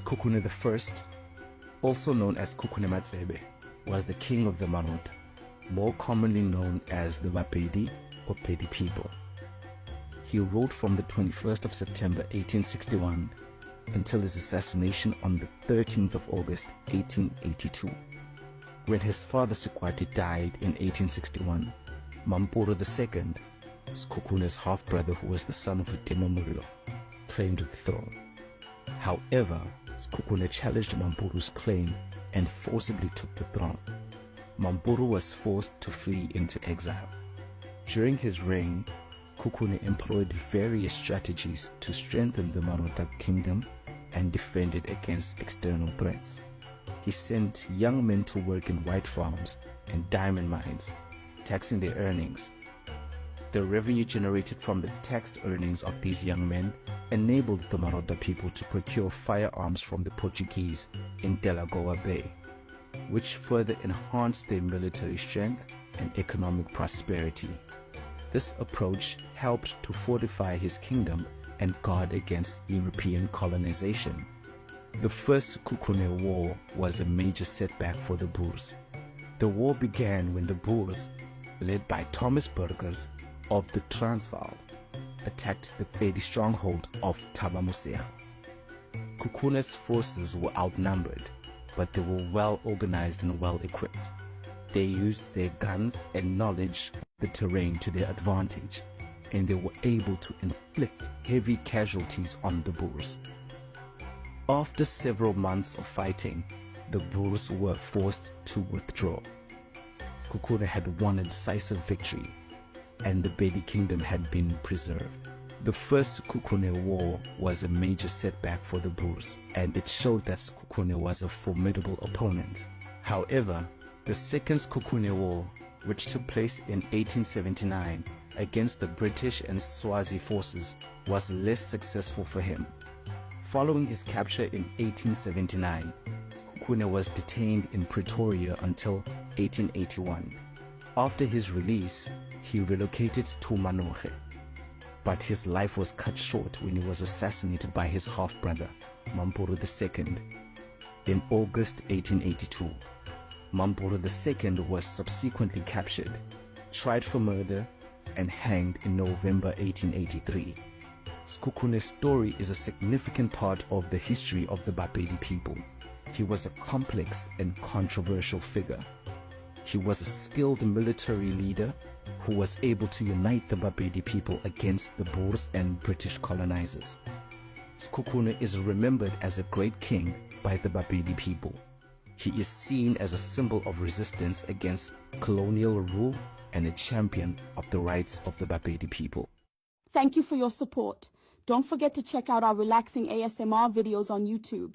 Sekhukhune I, also known as Sekhukhune Matsebe, was the king of the Marota, more commonly known as the Bapedi or Pedi people. He ruled from the 21st of September 1861 until his assassination on the 13th of August 1882. When his father Sekwati died in 1861, Mampuru II, Sekhukhune's half-brother who was the son of Utemamulilo, claimed the throne. However, Sekhukhune challenged Mampuru's claim and forcibly took the throne. Mampuru was forced to flee into exile. During his reign, Sekhukhune employed various strategies to strengthen the Marota kingdom and defend it against external threats. He sent young men to work in white farms and diamond mines, taxing their earnings. The revenue generated from the taxed earnings of these young men enabled the Marota people to procure firearms from the Portuguese in Delagoa Bay, which further enhanced their military strength and economic prosperity. This approach helped to fortify his kingdom and guard against European colonization. The First Sekhukhune War was a major setback for the Boers. The war began when the Boers, led by Thomas Burgers of the Transvaal, attacked the Pedi stronghold of Thaba Mosega. Sekhukune's forces were outnumbered, but they were well organized and well equipped. They used their guns and knowledge of the terrain to their advantage, and they were able to inflict heavy casualties on the Boers. After several months of fighting, the Boers were forced to withdraw. Sekhukhune had won a decisive victory, and the Pedi kingdom had been preserved. The First Sekhukhune War was a major setback for the Boers, and it showed that Sekhukhune was a formidable opponent. However, the Second Sekhukhune War, which took place in 1879 against the British and Swazi forces, was less successful for him. Following his capture in 1879, Sekhukhune was detained in Pretoria until 1881. After his release, he relocated to Manoche, but his life was cut short when he was assassinated by his half-brother, Mampuru II, in August 1882. Mampuru II was subsequently captured, tried for murder, and hanged in November 1883. Sekhukune's story is a significant part of the history of the Bapedi people. He was a complex and controversial figure. He was a skilled military leader who was able to unite the Bapedi people against the Boers and British colonizers. Sekhukhune is remembered as a great king by the Bapedi people. He is seen as a symbol of resistance against colonial rule and a champion of the rights of the Bapedi people. Thank you for your support. Don't forget to check out our relaxing ASMR videos on YouTube.